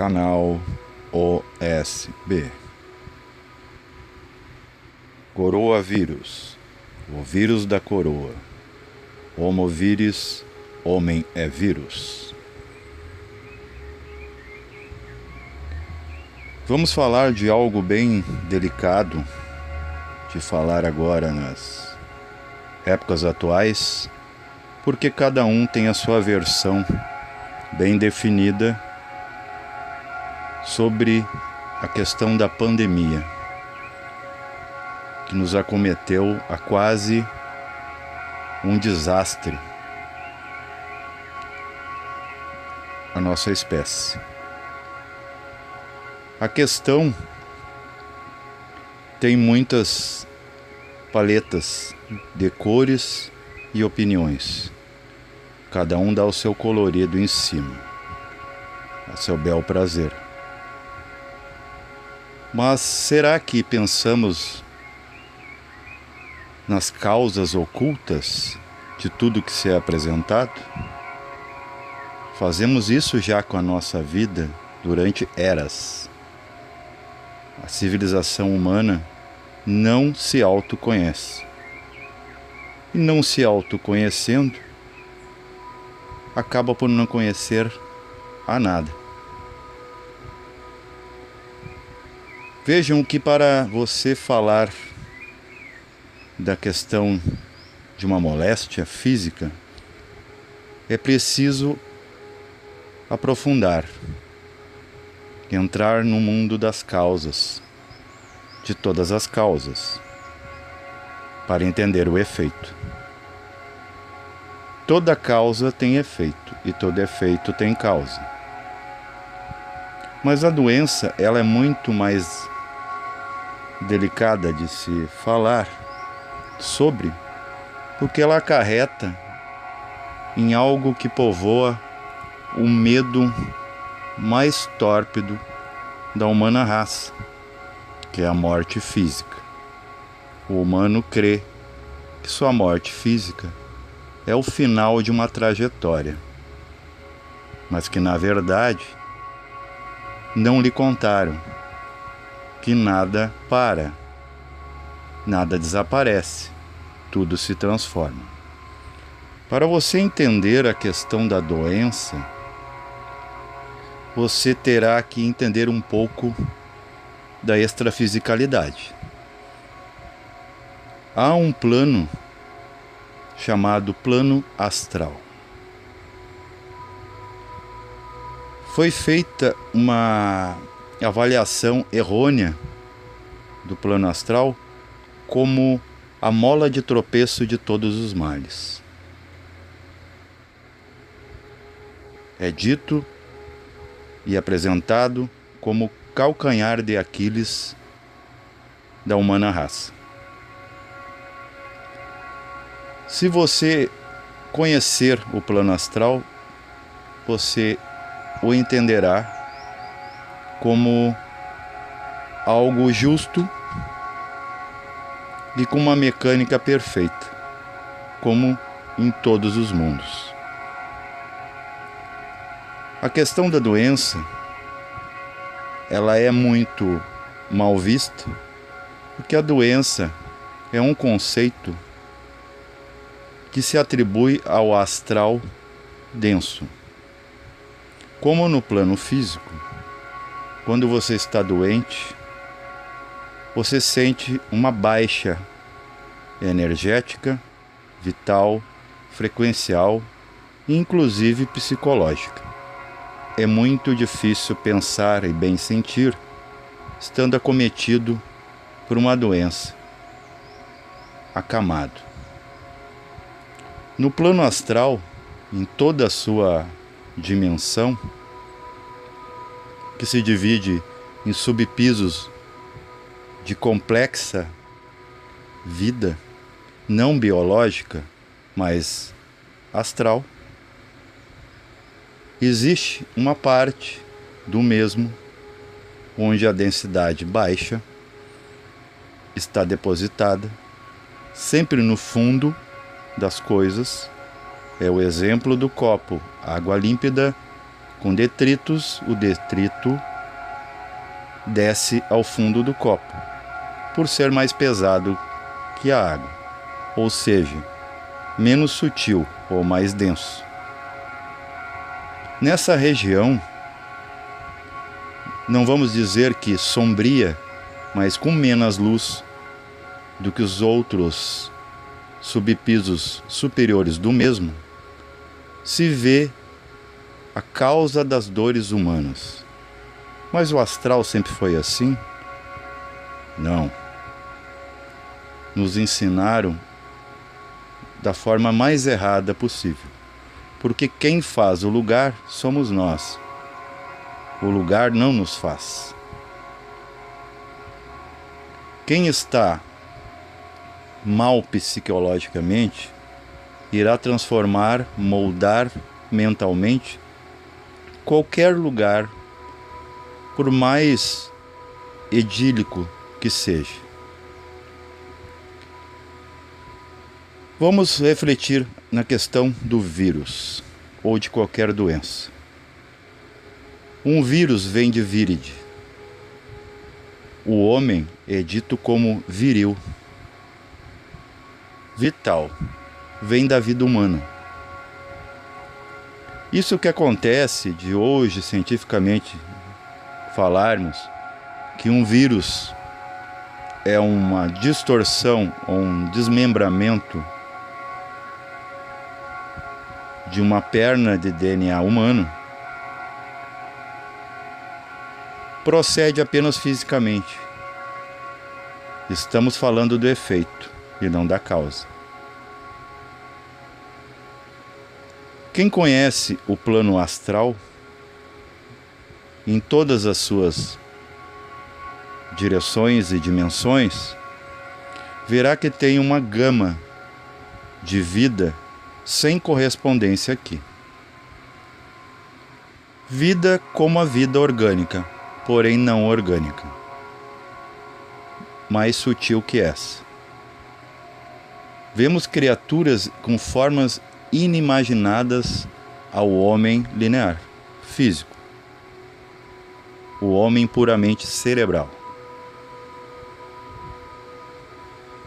Canal OSB. Coroa vírus, o vírus da coroa. Homo vírus, homem é vírus. Vamos falar de algo bem delicado de falar agora nas épocas atuais, porque cada um tem a sua versão bem definida sobre a questão da pandemia que nos acometeu a quase um desastre a nossa espécie. A questão tem muitas paletas de cores e opiniões. Cada um dá o seu colorido em cima, a seu bel prazer. Mas será que pensamos nas causas ocultas de tudo que se é apresentado? Fazemos isso já com a nossa vida durante eras. A civilização humana não se autoconhece. E não se autoconhecendo, acaba por não conhecer a nada. Vejam que para você falar da questão de uma moléstia física, é preciso aprofundar, entrar no mundo das causas, de todas as causas, para entender o efeito. Toda causa tem efeito e todo efeito tem causa. Mas a doença, ela é muito mais delicada de se falar sobre, porque ela acarreta em algo que povoa o medo mais tórpido da humana raça, que é a morte física. O humano crê que sua morte física é o final de uma trajetória, mas que na verdade não lhe contaram que nada para, nada desaparece, tudo se transforma. Para você entender a questão da doença, você terá que entender um pouco da extrafisicalidade. Há um plano chamado plano astral. Foi feita uma avaliação errônea do plano astral como a mola de tropeço de todos os males. É dito e apresentado como calcanhar de Aquiles da humana raça. Se você conhecer o plano astral, você o entenderá como algo justo e com uma mecânica perfeita, como em todos os mundos. A questão da doença, ela é muito mal vista, porque a doença é um conceito que se atribui ao astral denso. Como no plano físico, quando você está doente, você sente uma baixa energética, vital, frequencial e inclusive psicológica. É muito difícil pensar e bem sentir estando acometido por uma doença, acamado. No plano astral, em toda a sua dimensão, que se divide em subpisos de complexa vida, não biológica, mas astral, existe uma parte do mesmo onde a densidade baixa está depositada, sempre no fundo das coisas. É o exemplo do copo água límpida com detritos, o detrito desce ao fundo do copo, por ser mais pesado que a água, ou seja, menos sutil ou mais denso. Nessa região, não vamos dizer que sombria, mas com menos luz do que os outros subpisos superiores do mesmo, se vê a causa das dores humanas. Mas o astral sempre foi assim? Não. Nos ensinaram da forma mais errada possível, porque quem faz o lugar somos nós. O lugar não nos faz. Quem está mal psicologicamente irá transformar, moldar mentalmente qualquer lugar, por mais idílico que seja. Vamos refletir na questão do vírus ou de qualquer doença. Um vírus vem de víride. O homem é dito como viril. Vital vem da vida humana. Isso que acontece de hoje, cientificamente falarmos, que um vírus é uma distorção ou um desmembramento de uma perna de DNA humano, procede apenas fisicamente. Estamos falando do efeito e não da causa. Quem conhece o plano astral, em todas as suas direções e dimensões, verá que tem uma gama de vida sem correspondência aqui. Vida como a vida orgânica, porém não orgânica, mais sutil que essa. Vemos criaturas com formas inimaginadas ao homem linear, físico, o homem puramente cerebral.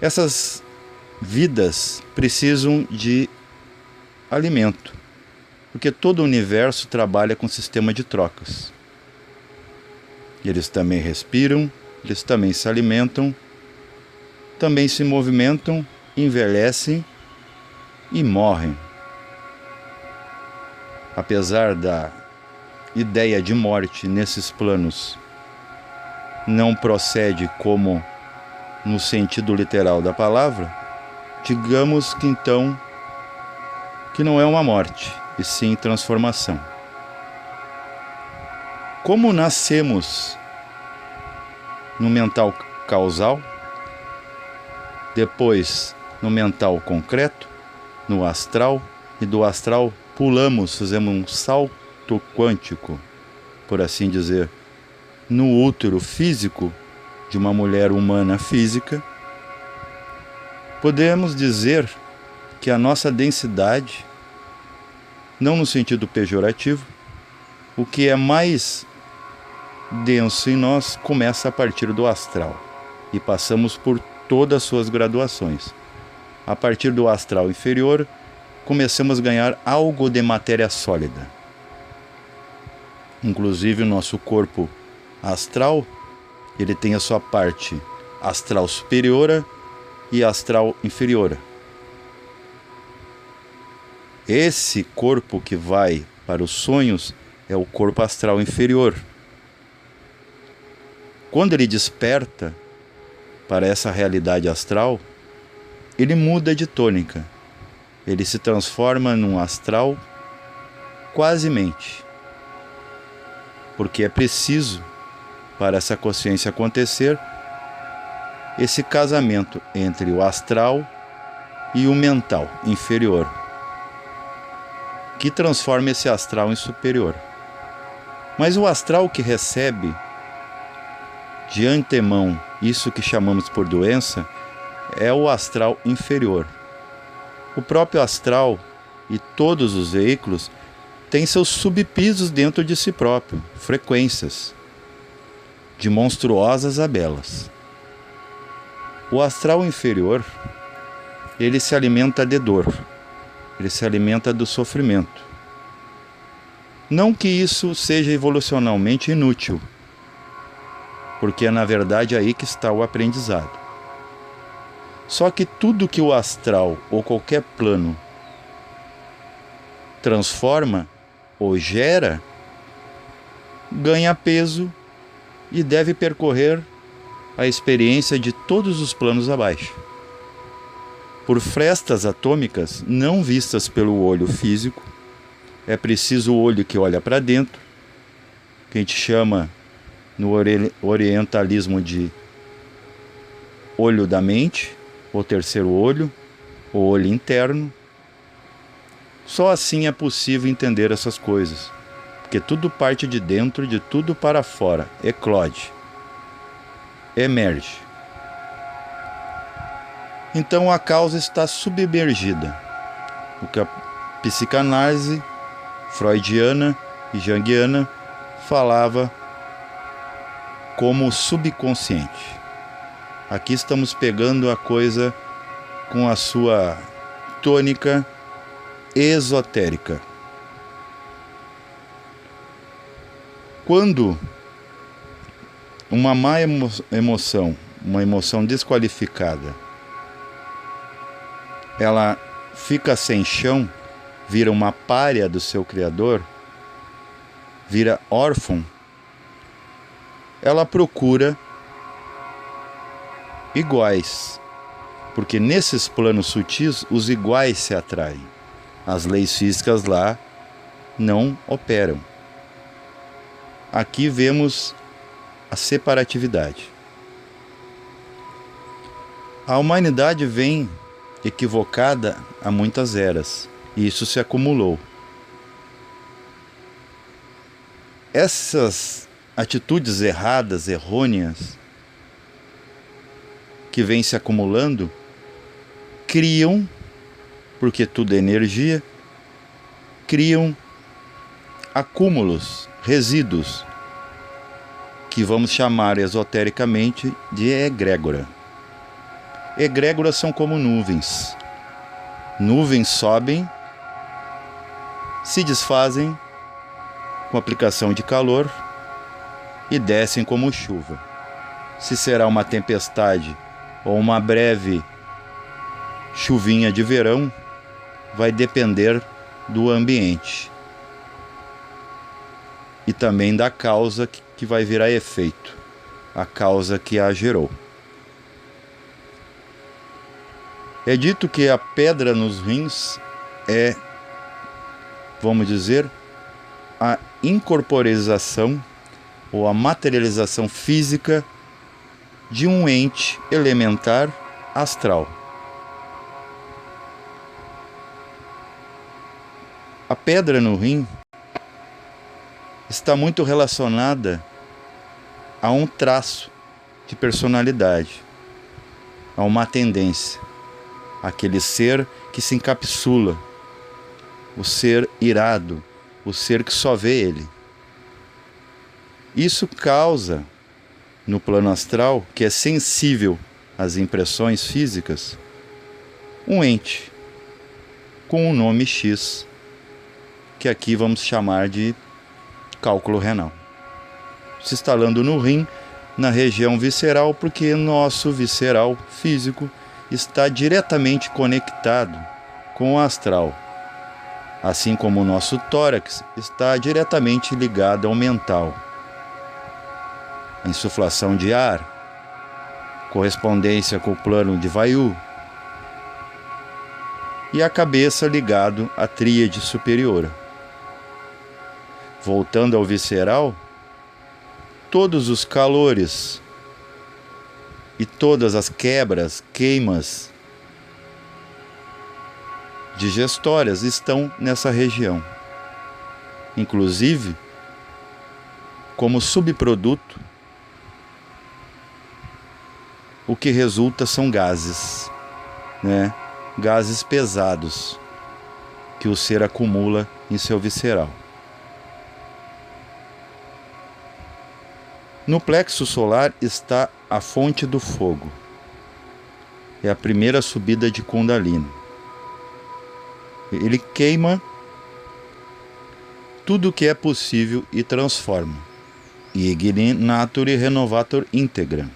Essas vidas precisam de alimento, porque todo o universo trabalha com sistema de trocas. Eles também respiram, eles também se alimentam, também se movimentam, envelhecem e morrem. Apesar da ideia de morte nesses planos não procede como no sentido literal da palavra, digamos que então que não é uma morte, e sim transformação. Como nascemos no mental causal, depois no mental concreto, no astral, e do astral pulamos, fazemos um salto quântico, por assim dizer, no útero físico de uma mulher humana física, podemos dizer que a nossa densidade, não no sentido pejorativo, o que é mais denso em nós começa a partir do astral e passamos por todas as suas graduações. A partir do astral inferior, começamos a ganhar algo de matéria sólida. Inclusive o nosso corpo astral, ele tem a sua parte astral superior e astral inferior. Esse corpo que vai para os sonhos é o corpo astral inferior. Quando ele desperta para essa realidade astral, ele muda de tônica. Ele se transforma num astral quase mente. Porque é preciso, para essa consciência acontecer, esse casamento entre o astral e o mental inferior, que transforma esse astral em superior. Mas o astral que recebe de antemão isso que chamamos por doença é o astral inferior. O próprio astral e todos os veículos tem seus subpisos dentro de si próprio, frequências, de monstruosas a belas. O astral inferior, ele se alimenta de dor, ele se alimenta do sofrimento. Não que isso seja evolucionalmente inútil, porque é na verdade aí que está o aprendizado. Só que tudo que o astral ou qualquer plano transforma ou gera, ganha peso e deve percorrer a experiência de todos os planos abaixo. Por frestas atômicas não vistas pelo olho físico, é preciso o olho que olha para dentro, que a gente chama no orientalismo de olho da mente, ou terceiro olho, ou olho interno. Só assim é possível entender essas coisas, porque tudo parte de dentro, de tudo para fora, eclode, emerge. Então a causa está submergida, o que a psicanálise freudiana e junguiana falava como subconsciente. Aqui estamos pegando a coisa com a sua tônica esotérica. Quando uma má emoção, uma emoção desqualificada, ela fica sem chão, vira uma pária do seu criador, vira órfão, ela procura iguais, porque nesses planos sutis os iguais se atraem. As leis físicas lá não operam. Aqui vemos a separatividade. A humanidade vem equivocada há muitas eras, e isso se acumulou. Essas atitudes erradas, errôneas, que vêm se acumulando, criam, porque tudo é energia, criam acúmulos, resíduos, que vamos chamar esotericamente de egrégora. Egrégoras são como nuvens. Nuvens sobem, se desfazem com aplicação de calor e descem como chuva. Se será uma tempestade ou uma breve chuvinha de verão, vai depender do ambiente e também da causa que vai virar efeito, a causa que a gerou. É dito que a pedra nos rins é, vamos dizer, a incorporização ou a materialização física de um ente elementar astral. A pedra no rim está muito relacionada a um traço de personalidade, a uma tendência, aquele ser que se encapsula, o ser irado, o ser que só vê ele. Isso causa, no plano astral, que é sensível às impressões físicas, um ente com um nome X, que aqui vamos chamar de cálculo renal, se instalando no rim, na região visceral, porque nosso visceral físico está diretamente conectado com o astral, assim como o nosso tórax está diretamente ligado ao mental. A insuflação de ar, correspondência com o plano de Vayu, e a cabeça ligado à tríade superior. Voltando ao visceral, todos os calores e todas as quebras, queimas digestórias estão nessa região. Inclusive, como subproduto, o que resulta são gases, gases pesados que o ser acumula em seu visceral. No plexo solar está a fonte do fogo. É a primeira subida de Kundalini. Ele queima tudo que é possível e transforma. Igni Nature Renovator Integram.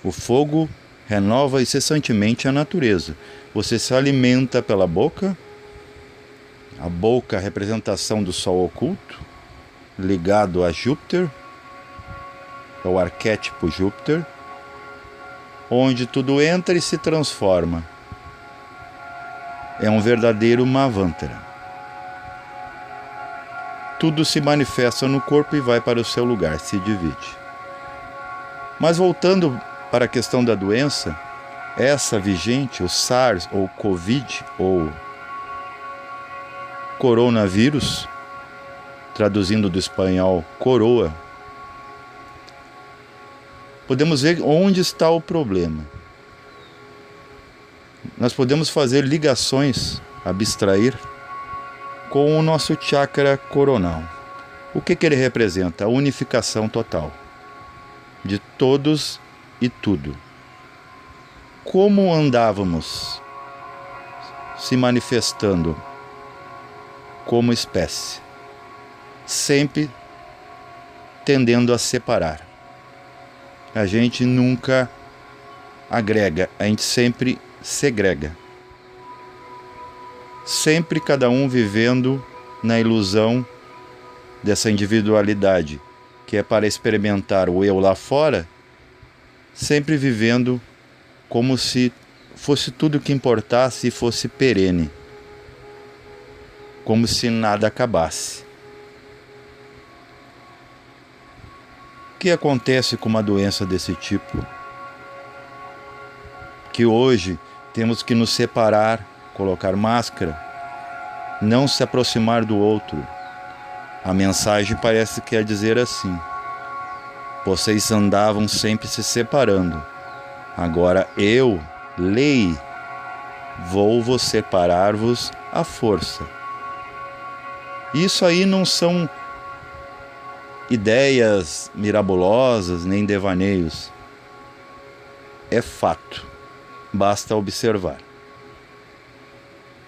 O fogo renova incessantemente a natureza. Você se alimenta pela boca. A boca é a representação do Sol oculto, ligado a Júpiter, é o arquétipo Júpiter, onde tudo entra e se transforma. É um verdadeiro Manvantara. Tudo se manifesta no corpo e vai para o seu lugar, se divide. Mas voltando para a questão da doença, essa vigente, o SARS ou Covid ou coronavírus, traduzindo do espanhol coroa, podemos ver onde está o problema. Nós podemos fazer ligações, abstrair, com o nosso chakra coronal. O que ele representa? A unificação total de todos e tudo. Como andávamos se manifestando como espécie? Sempre tendendo a separar. A gente nunca agrega, a gente sempre segrega. Sempre cada um vivendo na ilusão dessa individualidade, que é para experimentar o eu lá fora, sempre vivendo como se fosse tudo que importasse e fosse perene, como se nada acabasse. O que acontece com uma doença desse tipo? Que hoje temos que nos separar, colocar máscara, não se aproximar do outro. A mensagem parece que quer dizer assim: vocês andavam sempre se separando, agora eu, lei, vou separar-vos à força. Isso aí não são ideias mirabolosas nem devaneios. É fato. Basta observar.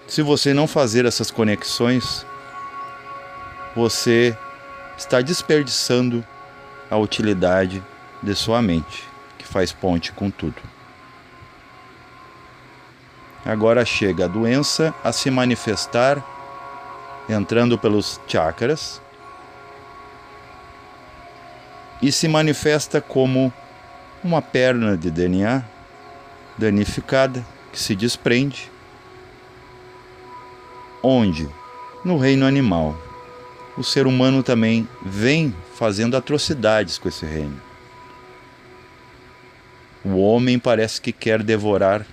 Se você não fazer essas conexões, você está desperdiçando a utilidade de sua mente, que faz ponte com tudo. Agora chega a doença a se manifestar, entrando pelos chakras, e se manifesta como uma perna de DNA danificada, que se desprende. Onde? No reino animal. O ser humano também vem fazendo atrocidades com esse reino. O homem parece que quer devorar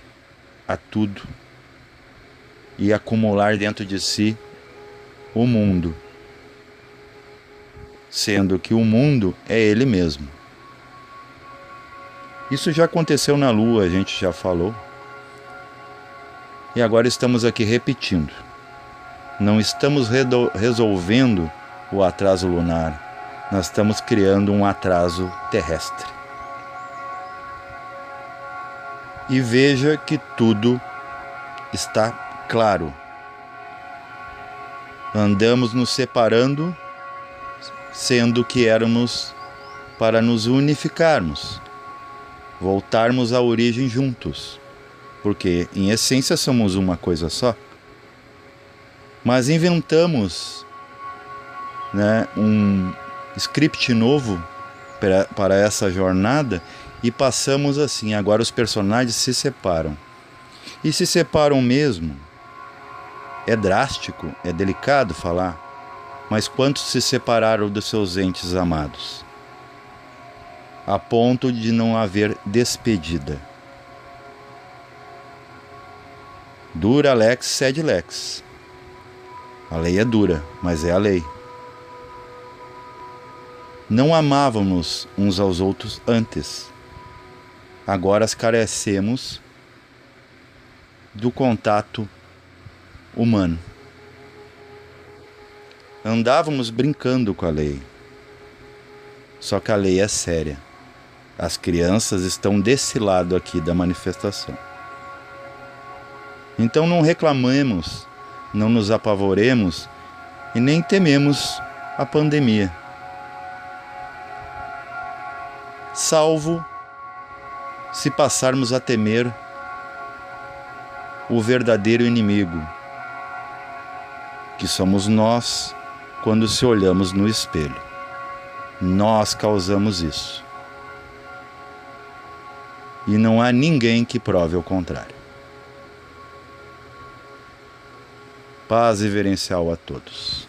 a tudo e acumular dentro de si o mundo, sendo que o mundo é ele mesmo. Isso já aconteceu na Lua, a gente já falou. E agora estamos aqui repetindo. Não estamos resolvendo o atraso lunar. Nós estamos criando um atraso terrestre. E veja que tudo está claro. Andamos nos separando, sendo que éramos para nos unificarmos, voltarmos à origem juntos, porque em essência somos uma coisa só. Mas inventamos, um script novo para essa jornada e passamos assim. Agora os personagens se separam. E se separam mesmo. É drástico, é delicado falar, mas quantos se separaram dos seus entes amados? A ponto de não haver despedida. Dura lex sed lex. A lei é dura, mas é a lei. Não amávamos uns aos outros antes. Agora carecemos do contato humano. Andávamos brincando com a lei. Só que a lei é séria. As crianças estão desse lado aqui da manifestação. Então não reclamemos, não nos apavoremos e nem tememos a pandemia. Salvo se passarmos a temer o verdadeiro inimigo, que somos nós quando se olhamos no espelho. Nós causamos isso. E não há ninguém que prove o contrário. Paz reverencial a todos.